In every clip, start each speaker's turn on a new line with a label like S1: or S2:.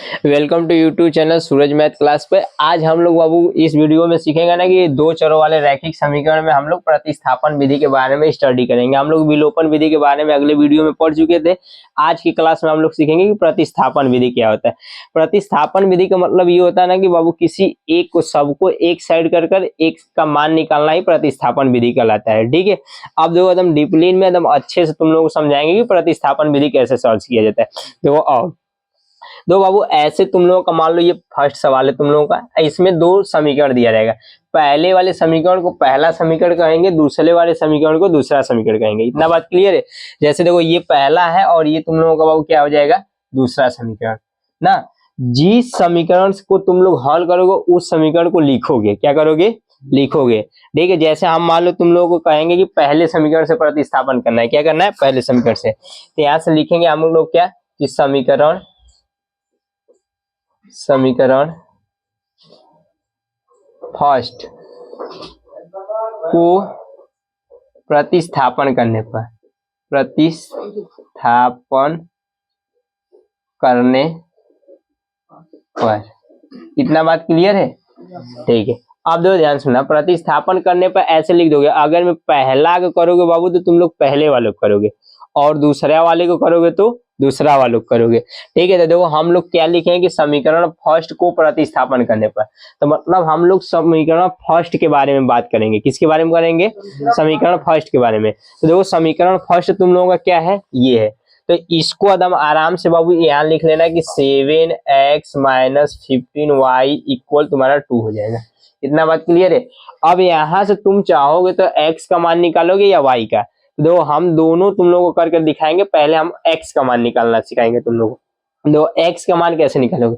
S1: Welcome to YouTube channel Suraj math class पे। आज हम लोग बाबू इस वीडियो में सीखेंगे ना कि दो चरों वाले रैखिक समीकरण में हम लोग प्रतिस्थापन विधि के बारे में स्टडी करेंगे। हम लोग विलोपन विधि के बारे में अगले वीडियो में पढ़ चुके थे। आज की क्लास में हम लोग सीखेंगे कि प्रतिस्थापन विधि क्या होता है। प्रतिस्थापन विधि का मतलब ये होता है ना कि बाबू किसी एक को सबको एक साइड कर कर एक का मान निकालना ही प्रतिस्थापन विधि कहलाता है। ठीक है, अब देखो एकदम डीपली में एकदम अच्छे से तुम लोग को समझाएंगे कि प्रतिस्थापन विधि कैसे सॉल्व किया जाता है। देखो आओ दो बाबू, ऐसे तुम लोगों का मान लो ये फर्स्ट सवाल है तुम लोगों का। इसमें दो समीकरण दिया रहेगा। पहले वाले समीकरण को पहला समीकरण कहेंगे, दूसरे वाले समीकरण को दूसरा समीकरण कहेंगे। इतना बात क्लियर है। जैसे देखो ये पहला है और ये तुम लोगों का बाबू क्या हो जाएगा, दूसरा समीकरण ना। जिस समीकरण को तुम लोग हल करोगे उस समीकरण को लिखोगे। क्या करोगे, लिखोगे। ठीक है, जैसे हम मान लो तुम लोगों को कहेंगे कि पहले समीकरण से प्रतिस्थापन करना है। क्या करना है, पहले समीकरण से। तो यहाँ से लिखेंगे हम लोग क्या कि समीकरण फर्स्ट को प्रतिस्थापन करने पर इतना बात क्लियर है। ठीक है, अब दो ध्यान सुनना। प्रतिस्थापन करने पर ऐसे लिख दोगे, अगर मैं पहला को करोगे बाबू तो तुम लोग पहले वाले को करोगे, और दूसरा वाले को करोगे तो दूसरा वाले को करोगे। ठीक है, तो देखो हम लोग क्या लिखेंगे कि समीकरण फर्स्ट को प्रतिस्थापन करने पर। तो मतलब हम लोग समीकरण फर्स्ट के बारे में बात करेंगे। किसके बारे में करेंगे, समीकरण फर्स्ट के बारे में। तो देखो समीकरण फर्स्ट तुम लोगों का क्या है, ये है। तो इसको एकदम आराम से बाबू यहाँ लिख लेना कि 7x - 15y इक्वल तुम्हारा 2 हो जाएगा। इतना बात क्लियर है। अब यहाँ से तुम चाहोगे तो x का मान निकालोगे या y का। देखो हम दोनों तुम लोगों को करके दिखाएंगे। पहले हम x का मान निकालना सिखाएंगे तुम लोगों को। देखो x का मान कैसे निकालोगे।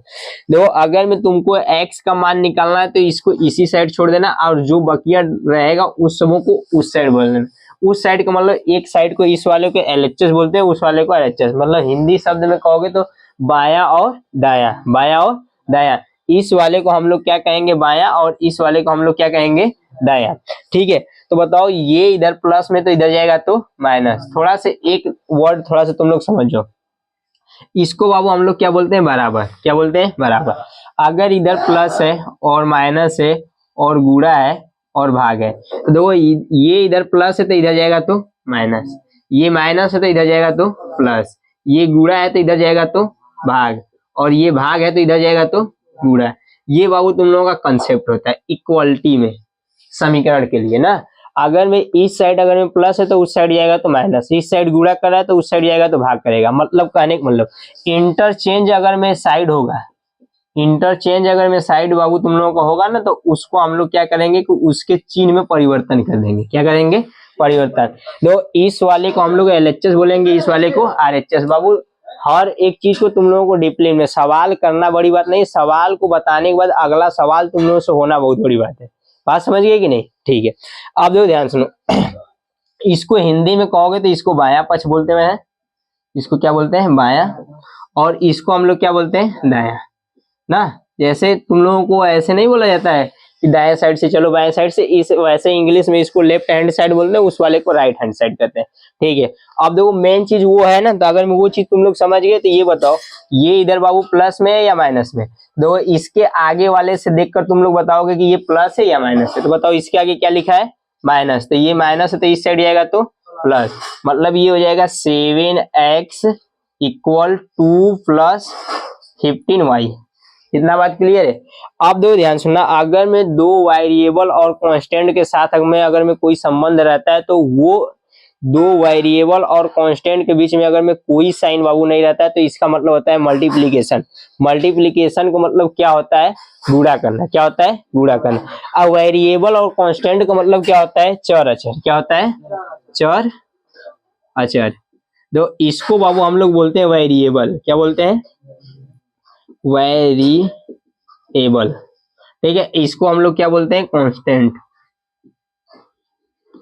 S1: देखो अगर मैं तुमको x का मान निकालना है तो इसको इसी साइड छोड़ देना, और जो बकिया रहेगा उस सबों को उस साइड बोल देना। उस साइड का मतलब एक साइड को इस वाले को LHS बोलते हैं, उस वाले को RHS। मतलब हिंदी शब्द में कहोगे तो बायां और दायां, बायां और दायां। इस वाले को हम लोग क्या कहेंगे, बायां, और इस वाले को हम लोग क्या कहेंगे, दायां। ठीक है, तो बताओ ये इधर प्लस में तो इधर जाएगा तो माइनस। थोड़ा से एक वर्ड थोड़ा सा तुम लोग समझो। इसको बाबू हम लोग क्या बोलते हैं, बराबर। क्या बोलते हैं, बराबर। अगर इधर प्लस है और माइनस है और गुणा है और भाग है, तो देखो ये इधर प्लस है तो इधर जाएगा तो माइनस, ये माइनस है तो इधर जाएगा तो प्लस, ये गुणा है तो इधर जाएगा तो भाग, और ये भाग है तो इधर जाएगा तो गुणा। ये बाबू तुम लोगों का कंसेप्ट होता है इक्वलिटी में, समीकरण के लिए ना। अगर मैं इस साइड अगर मैं प्लस है तो उस साइड जाएगा तो माइनस, इस साइड गुणा कर रहा है तो उस साइड जाएगा तो भाग करेगा। मतलब कहने का मतलब इंटरचेंज अगर मैं साइड होगा, इंटरचेंज अगर मैं साइड बाबू तुम लोगों का होगा ना, तो उसको हम लोग क्या करेंगे कि उसके चिन्ह में परिवर्तन कर देंगे। क्या करेंगे, परिवर्तन। तो इस वाले को हम लोग LHS बोलेंगे, इस वाले को RHS। बाबू हर एक चीज को तुम लोगों को डिप्ली में सवाल करना बड़ी बात नहीं, सवाल को बताने के बाद अगला सवाल तुम लोगों से होना बहुत बड़ी बात है। बात समझ गए कि नहीं। ठीक है, अब देखो ध्यान सुनो। इसको हिंदी में कहोगे तो इसको बायां पक्ष बोलते हैं, इसको क्या बोलते हैं, बायां, और इसको हम लोग क्या बोलते हैं, दायां ना। जैसे तुम लोगों को ऐसे नहीं बोला जाता है कि दाएं साइड से चलो बाएं साइड से, इस वैसे इंग्लिश में इसको लेफ्ट हैंड साइड बोलते हैं, उस वाले को राइट हैंड साइड कहते हैं। ठीक है, अब देखो मेन चीज वो है ना। तो अगर मैं वो चीज तुम लोग समझ गए तो ये बताओ ये इधर बाबू प्लस में है या माइनस में। देखो इसके आगे वाले से देखकर तुम लोग बताओगे कि ये प्लस है या माइनस है। तो बताओ इसके आगे क्या लिखा है, माइनस। तो ये माइनस है तो इस साइड जाएगा तो प्लस। मतलब ये हो जाएगा 7x इक्वल 2 + 15y। इतना बात क्लियर है। अब दो ध्यान सुनना। अगर मैं दो वेरिएबल और कांस्टेंट के साथ अगर मैं कोई संबंध रहता है, तो वो दो वेरिएबल और कांस्टेंट के बीच में अगर मैं कोई साइन बाबू नहीं रहता है, तो इसका मतलब होता है मल्टीप्लीकेशन। मल्टीप्लीकेशन का मतलब क्या होता है, गुणा करना। क्या होता है, गुणा करना। अब वेरिएबल और कांस्टेंट का मतलब क्या होता है, चर अचर। क्या होता है, चर अचर। तो इसको बाबू हम लोग बोलते हैं वेरिएबल। क्या बोलते हैं, वेरिएबल। ठीक है, इसको हम लोग क्या बोलते हैं, कांस्टेंट।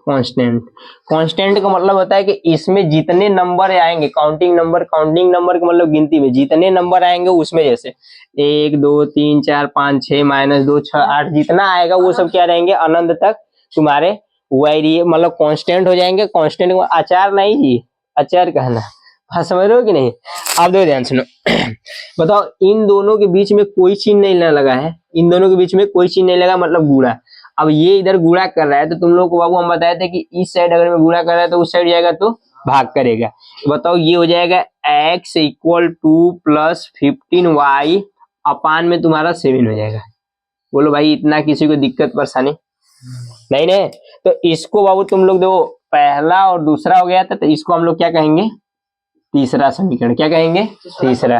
S1: कांस्टेंट, कांस्टेंट का मतलब होता है कि इसमें जितने नंबर आएंगे, काउंटिंग नंबर का मतलब गिनती में जितने नंबर आएंगे उसमें, जैसे 1 2 3 4 5 6 -2 6 8 जितना आएगा वो सब क्या रहेंगे, अनंत तक तुम्हारे मतलब कांस्टेंट हो जाएंगे। कांस्टेंट को अचार नहीं जी, अचार कहना। हाँ समझ रहे हो कि नहीं। आप देखो ध्यान सुनो बताओ इन दोनों के बीच में कोई चिन्ह नहीं लगा है, इन दोनों के बीच में कोई चिन्ह नहीं लगा मतलब गुणा। अब ये इधर गुणा कर रहा है तो तुम लोग को बाबू हम बताए थे कि इस साइड अगर मैं गुणा कर रहा है तो उस साइड जाएगा तो भाग करेगा। बताओ ये हो जाएगा x equal two plus 15y अपान में तुम्हारा 7 हो जाएगा। बोलो भाई इतना किसी को दिक्कत परेशानी नहीं नहीं। तो इसको बाबू तुम लोग देखो पहला और दूसरा हो गया था, तो इसको हम लोग क्या कहेंगे, तीसरा समीकरण। क्या कहेंगे, तीसरा।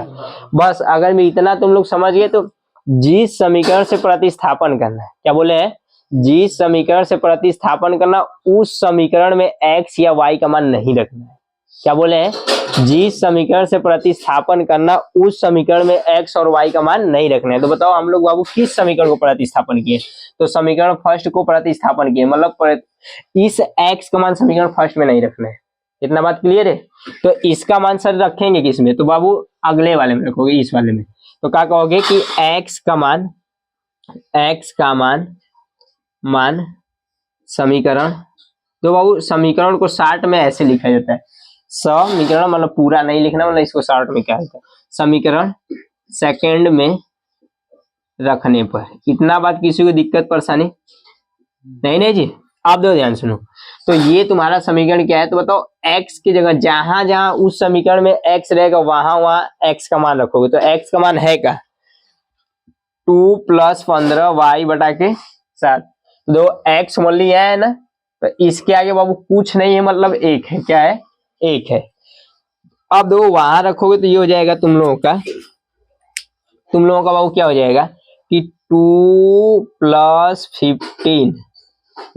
S1: बस अगर मैं इतना तुम लोग समझ गए तो जिस समीकरण से प्रतिस्थापन करना है, क्या बोले हैं, जिस समीकरण से प्रतिस्थापन करना उस समीकरण में x या y का मान नहीं रखना है। क्या बोले हैं, जिस समीकरण से प्रतिस्थापन करना उस समीकरण में x और y का मान नहीं रखना है। तो बताओ हम लोग बाबू किस समीकरण को प्रतिस्थापन किए, तो समीकरण फर्स्ट को प्रतिस्थापन किए, मतलब इस x का मान समीकरण फर्स्ट में नहीं रखना है। इतना बात क्लियर है। तो इसका मान सर रखेंगे किसमें, तो बाबू अगले वाले में रखोगे, इस वाले में। तो क्या कहोगे कि x का मान समीकरण, तो बाबू समीकरण को शॉर्ट में ऐसे लिखा जाता है, समीकरण मतलब पूरा नहीं लिखना, मतलब इसको शॉर्ट में क्या होता है, समीकरण सेकंड में रखने पर। इतना बात किसी को दिक्कत परेशानी नहीं जी। आप दो ध्यान सुनो, तो ये तुम्हारा समीकरण क्या है, तो बताओ x की जगह जहां जहां उस समीकरण में x रहेगा वहां वहां x का मान रखोगे। तो x का मान है का 2 + 15y बटा के 7। दो x मान लिया है ना, तो इसके आगे बाबू कुछ नहीं है, मतलब एक है। क्या है, एक है। अब दो वहां रखोगे तो ये हो जाएगा तुम लोगों का बाबू क्या हो जाएगा कि 2 +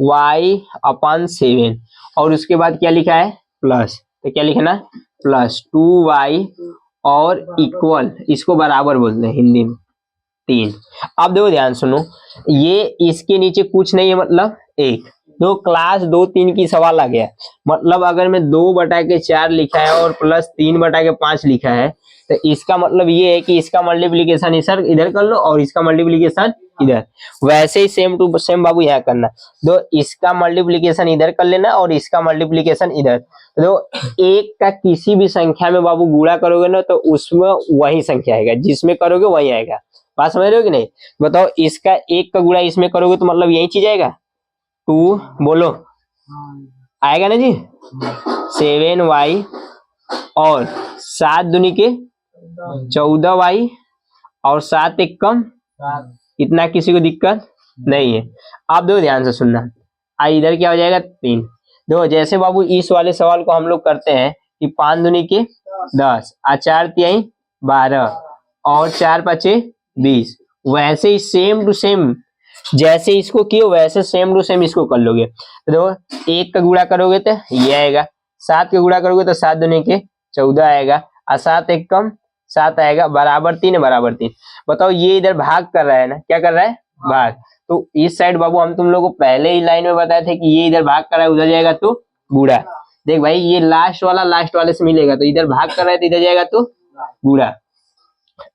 S1: 15y/7 और उसके बाद क्या लिखा है प्लस, तो क्या लिखना प्लस 2y और इक्वल, इसको बराबर बोलते हैं हिंदी में 3। अब देखो ध्यान सुनो, ये इसके नीचे कुछ नहीं है मतलब एक। दो क्लास 2-3 की सवाल आ गया, मतलब अगर मैं 2/4 लिखा है और प्लस 3/5 लिखा है, तो इसका मतलब ये है कि इसका मल्टीप्लीकेशन इधर कर लो और इसका मल्टीप्लीकेशन इधर। वैसे ही सेम टू सेम बाबू यहाँ करना, दो इसका मल्टीप्लीकेशन इधर कर लेना और इसका मल्टीप्लीकेशन इधर। तो एक का किसी भी संख्या में बाबू गुणा करोगे ना तो उसमें वही संख्या आएगा, जिसमें करोगे वही आएगा। बात समझ रहे हो कि नहीं। बताओ इसका एक का गुणा इसमें करोगे तो मतलब यही चीज आएगा 2, बोलो आएगा ना जी 7y और 7 दूनी के 14y और 7 एक कम, इतना किसी को दिक्कत नहीं है। आप दो ध्यान से सुनना, इधर क्या हो जाएगा 3। देखो जैसे बाबू इस वाले सवाल को हम लोग करते हैं कि 5 दूनी के 10 और 4 तिहाई 12 और 4 5 20, वैसे ही सेम टू सेम जैसे इसको किए वैसे सेम टू सेम इसको कर लोगे। तो देखो एक का गुणा करोगे तो ये आएगा, 7 का गुणा करोगे तो 7 दूनी के 14 आएगा और 7 एक कम 7 आएगा, बराबर 3 है, बराबर 3। बताओ ये इधर भाग कर रहा है ना, क्या कर रहा है भाग। तो इस साइड बाबू हम तुम लोग को पहले ही लाइन में बताए थे कि ये इधर भाग कर रहा है, उधर जाएगा तो गुणा। देख भाई ये लास्ट वाले से मिलेगा, तो इधर भाग कर रहा है तो इधर जाएगा तो गुणा।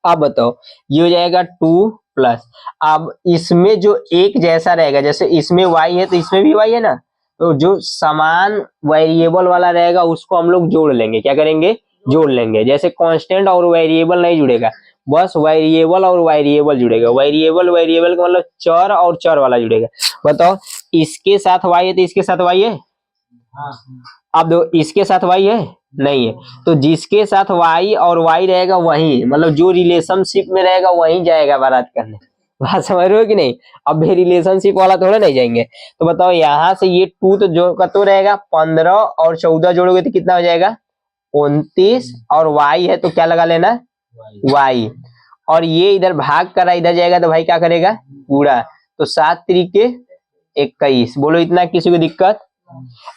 S1: अब बताओ ये हो जाएगा 2 प्लस, अब इसमें जो एक जैसा रहेगा, जैसे इसमें y है तो इसमें भी y है ना, तो जो समान वेरिएबल वाला रहेगा उसको हम लोग जोड़ लेंगे। क्या करेंगे, जोड़ लेंगे। जैसे कांस्टेंट और वेरिएबल नहीं जुड़ेगा, बस वेरिएबल और वेरिएबल जुड़ेगा। वेरिएबल का मतलब चर और चर वाला जुड़ेगा। बताओ इसके साथ y है तो इसके साथ y है, अब दो इसके साथ y है नहीं है, तो जिसके साथ y और y रहेगा वही, मतलब जो रिलेशनशिप में रहेगा वही जाएगा बारात करने। बात समझ रहे हो कि नहीं। अब भी रिलेशनशिप वाला थोड़ा नहीं जाएंगे। तो बताओ यहाँ से ये 2 तो जो कतो रहेगा 15 और 14 जोड़ोगे तो कितना हो जाएगा 29 और y है तो क्या लगा लेना y, और ये इधर भाग कर रहा इधर जाएगा तो भाई क्या करेगा पूरा, तो 7 त्रिके 21। बोलो इतना किसी को दिक्कत।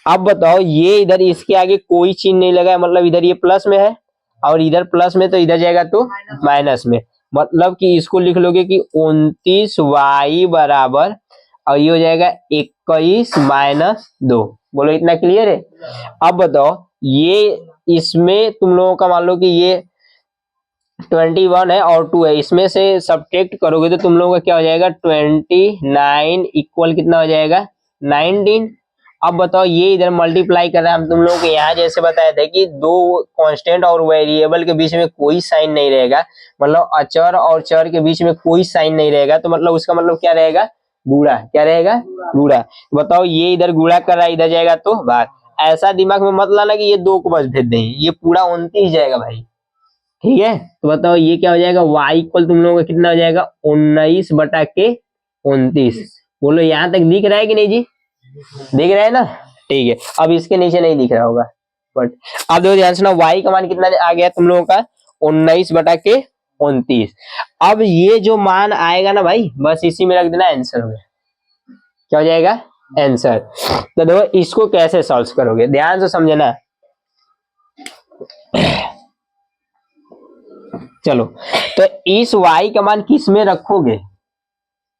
S1: अब बताओ ये इधर इसके आगे कोई चिन्ह नहीं लगा है, मतलब इधर ये प्लस में है और इधर प्लस में, तो इधर जाएगा तो माइनस में। मतलब कि इसको लिख लोगे कि 29y बराबर और ये हो जाएगा 21 - 2। बोलो इतना क्लियर है। अब बताओ ये इसमें तुम लोगों का मान लो कि ये 21 है और 2 है, इसमें से सब्ट्रैक्ट करोगे तो तुम लोगों का क्या हो जाएगा 29 इक्वल कितना हो जाएगा 19, अब बताओ ये इधर मल्टीप्लाई कर रहा है, हम तुम लोगों को यहाँ जैसे बताया था कि दो कांस्टेंट और वेरिएबल के बीच में कोई साइन नहीं रहेगा, मतलब अचर और चर के बीच में कोई साइन नहीं रहेगा, तो मतलब उसका मतलब क्या रहेगा, गुणा। क्या रहेगा, गुणा। बताओ ये इधर गुणा कर रहा है, इधर जाएगा तो भाग। ऐसा दिमाग में मत लाना कि ये दो को बस भेज देंगे, ये पूरा 29 जाएगा भाई। ठीक है, तो बताओ ये क्या हो जाएगा, y इक्वल तुम लोगों का कितना हो जाएगा, 19/29। बोलो यहाँ तक दिख रहा है कि नहीं जी, दिख रहा है ना। ठीक है, अब इसके नीचे नहीं दिख रहा होगा, बट अब देखो ध्यान से ना, y का मान कितना आ गया तुम लोगों का, 19/29। अब ये जो मान आएगा ना भाई, बस इसी में रख देना, आंसर हो गया। क्या हो जाएगा, आंसर। तो देखो इसको कैसे सॉल्व करोगे, ध्यान से समझना। चलो, तो इस y का मान किस में रखोगे,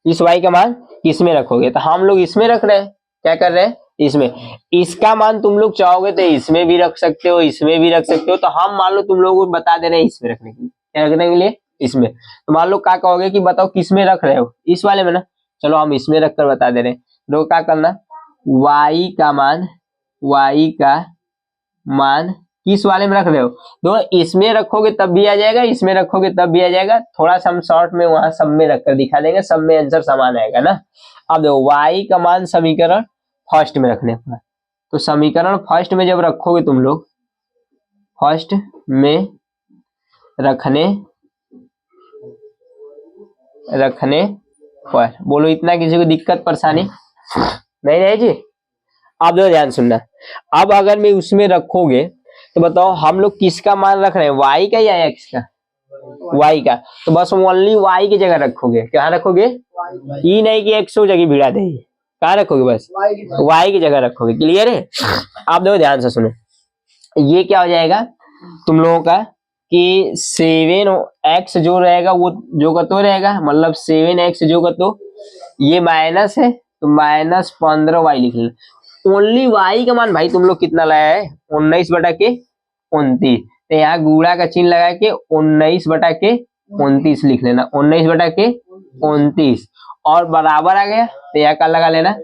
S1: इस y का मान किस में रखोगे, तो हम लोग इसमें रख रहे हैं। क्या कर रहे हैं, इसमें। इसका मान तुम लोग चाहोगे तो इसमें भी रख सकते हो, इसमें भी रख सकते हो, तो हम मान लो तुम लोगों को बता दे रहे हैं इसमें रखने के लिए। क्या रखने के लिए, इसमें। तो मान लो क्या कहोगे कि बताओ किस में रख रहे हो, इस वाले में ना। चलो हम इसमें रखकर बता दे रहे हैं। तो क्या करना, y का मान किस वाले में रख रहे हो, दो इसमें रखोगे तब भी आ जाएगा, इसमें रखोगे तब भी आ जाएगा। थोड़ा सा हम शॉर्ट में वहां सब में रखकर दिखा देंगे, सब में आंसर समान आएगा ना। अब देखो y का मान समीकरण फर्स्ट में रखने पर, तो समीकरण फर्स्ट में जब रखोगे तुम लोग, फर्स्ट में रखने पर, बोलो इतना किसी को दिक्कत परेशानी नहीं है जी। अब देखो ध्यान सुनना, अब अगर मैं उसमें रखोगे तो बताओ हम लोग किसका मान रख रहे हैं, y का या x का, y का। तो बस ओनली y की जगह रखोगे, क्या रखोगे, ये नहीं कि 100 जगह भिड़ा दे, कहाँ रखोगे, बस y की जगह रखोगे। क्लियर है। आप देखो ध्यान से सुनो, ये क्या हो जाएगा तुम लोगों का कि 7x जो रहेगा वो जो का तो रहेगा, मतलब 7x जो का तो ये माइनस है, तो -15y लिख लेना। ओनली y का मान भाई तुम लोग कितना लाया है, 19/29। तो यहाँ गुणा का चिन्ह लगा के 19/29 लिख लेना, 19/29 और बराबर आ गया, तो यहाँ का लगा लेना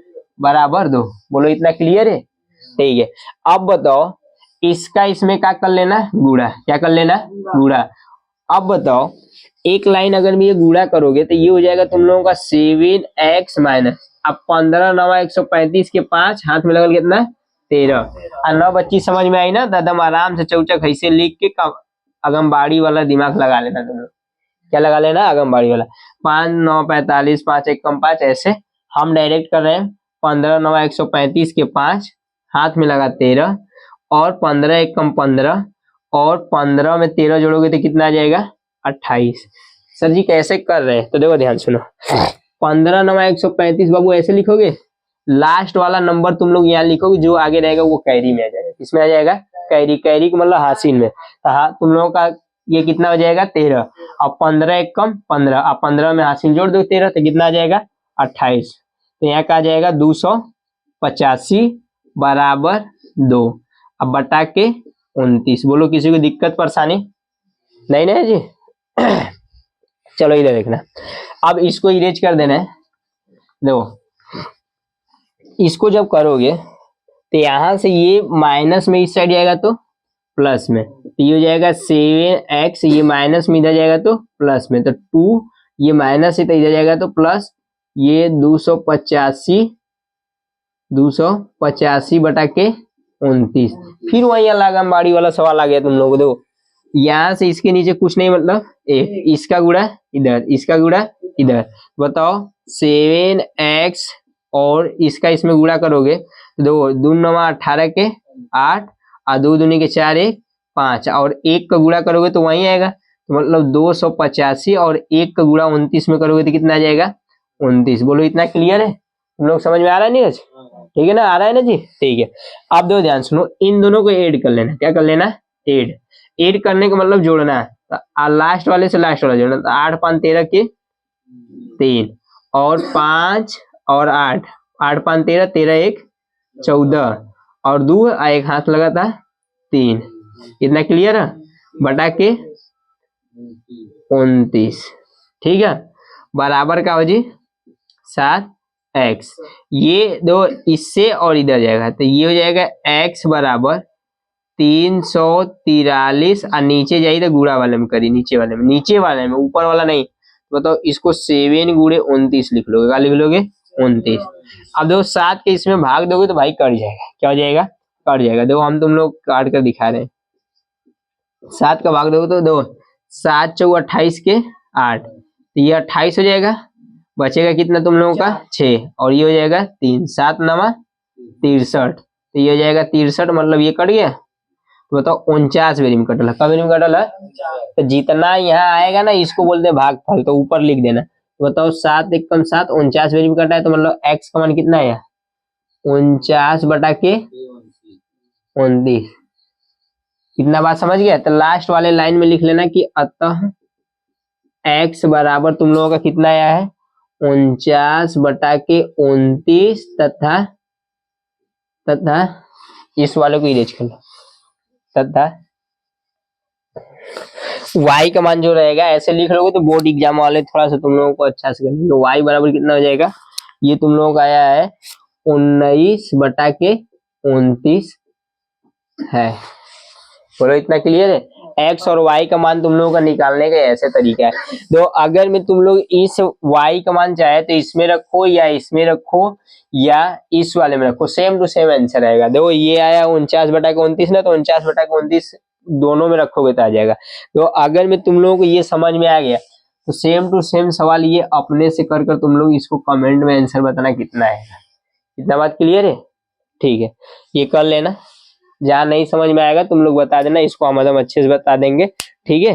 S1: बराबर 2। बोलो इतना क्लियर है। ठीक है, अब बताओ इसका इसमें क्या कर लेना, गुणा। क्या कर लेना, गुणा। अब बताओ एक लाइन अगर मैं ये गुणा करोगे तो ये हो जाएगा तुम लोगों का 7x माइनस, अब 15 9 135 के 5 हाथ में लगल कितना 13 और 9 25 समझ में आई ना। दादा आराम से चौचक ऐसे लिख के आगमबाड़ी वाला दिमाग लगा लेना तुम लोग। क्या लगा लेना, आगमबाड़ी वाला। 5 9 45 5 1 कम 5, ऐसे हम डायरेक्ट कर रहे हैं। 15 9 135 के 5 हाथ में लगा 13 और 15 1 कम 15 और 15 में 13 जोड़ोगे तो कितना आ जाएगा 28। सर जी कैसे कर रहे हैं, तो देखो ध्यान सुनो, 15 9 135 बाबू ऐसे लिखोगे, लास्ट वाला नंबर तुम लोग यहाँ लिखोगे, जो आगे रहेगा वो कैरी में आ जाएगा। किसमें आ जाएगा, कैरी। कैरी का मतलब हासिल में। तो हाँ तुम लोगों का ये कितना हो जाएगा 13, अब 15 1 कम 15, अब 15 में हासिल जोड़ दो 13 तो कितना आ जाएगा 28। तो यहाँ का आ जाएगा 285 बराबर 2, अब बटा के 29। बोलो किसी को दिक्कत परेशानी नहीं ना जी। चलो इधर देखना, अब इसको इरेज कर देना है। देखो इसको जब करोगे तो यहां से ये माइनस में इस साइड जाएगा तो प्लस में, तो ये हो जाएगा 7x, ये माइनस में इधर जाएगा तो प्लस में, तो 2 ये माइनस है तो इधर जाएगा तो प्लस, ये 285 बटा के 29। फिर वही आगमबाड़ी वाला सवाल आ गया तुम लोगों को। देखो यहाँ से इसके नीचे कुछ नहीं, मतलब एक इसका गुणा इधर, इसका गुणा इधर। बताओ 7x और इसका इसमें गुणा करोगे तो देखो 2 9 18 के 8 और 2 दूनी के 4 1 5 और 1 का गुणा करोगे तो वही आएगा, तो मतलब 285 और 1 का गुणा 29 में करोगे तो कितना आ जाएगा 29। बोलो इतना क्लियर है, तुम लोग समझ में आ रहा है नीरज, ठीक है ना, आ रहा है ना जी। ठीक है, आप दो ध्यान सुनो, इन दोनों को ऐड कर लेना। क्या कर लेना, ऐड करने का मतलब जोड़ना है, तो लास्ट वाले से लास्ट वाला जोड़ना। तो 8 5 13 के 3 और 5 और 8 8 5 13 13 1 14 और 2 एक हाथ लगा था 3। इतना क्लियर है, बटा के 29। ठीक है, बराबर का हो जी 7 x, ये दो इससे और इधर जाएगा तो ये हो जाएगा x बराबर 343 और नीचे जाइए तो गुणा वाले में करिए, नीचे वाले में ऊपर वाला नहीं। तो बताओ इसको 7 गुणे 29 लिख लोगे, क्या लिख लोगे 29। अब देखो 7 के इसमें भाग दोगे तो भाई कट जाएगा, क्या हो जाएगा कट जाएगा। देखो हम तुम लोग काट कर दिखा रहे हैं, 7 का भाग दोगे तो दो 7 चौक 28 के 8, तो ये 28 हो जाएगा, बचेगा कितना तुम लोगों का 6 और ये हो जाएगा 3, 7 नवा 63, तो ये हो जाएगा 63, मतलब ये कट गया। तो बताओ 49 वेरी में कटल है, कब वेरी में कटल है, तो जितना यहाँ आएगा ना इसको बोलते हैं भागफल, तो ऊपर लिख देना। तो बताओ 7 एकम 7, 49 वेरी में कटा है, तो मतलब x का मान कितना है 49 बटा के 29। कितना बात समझ गया। तो लास्ट वाले लाइन में लिख लेना कि अतः x बराबर तुम लोगों का कितना आया है 49 बटा के 29 तथा इस वाले को इरेज कर लो, तथा y का मान जो रहेगा ऐसे लिख लोगे तो बोर्ड एग्जाम वाले थोड़ा सा तुम लोगों को अच्छा से करेंगे। तो y बराबर कितना हो जाएगा, ये तुम लोगों का आया है 19 बटा के 29 है। बोलो इतना क्लियर है। x और y का मान तुम लोगों का निकालने का ऐसे तरीका है। तो अगर मैं तुम लोग इस y का मान चाहे तो इसमें रखो या इसमें रखो या इस वाले में रखो, सेम टू सेम आंसर आएगा। देखो ये आया 49 बटा के 29 ना, तो 49 बटा के 29 दोनों में रखोगे तो आ जाएगा। तो अगर मैं तुम लोगों को ये समझ में आ गया तो सेम टू सेम सवाल ये अपने से कर कर तुम लोग इसको कमेंट में आंसर बताना कितना आएगा। इतना बात क्लियर है, ठीक है ये कर लेना। जहाँ नहीं समझ में आएगा तुम लोग बता देना, इसको हम एकदम अच्छे से बता देंगे, ठीक है।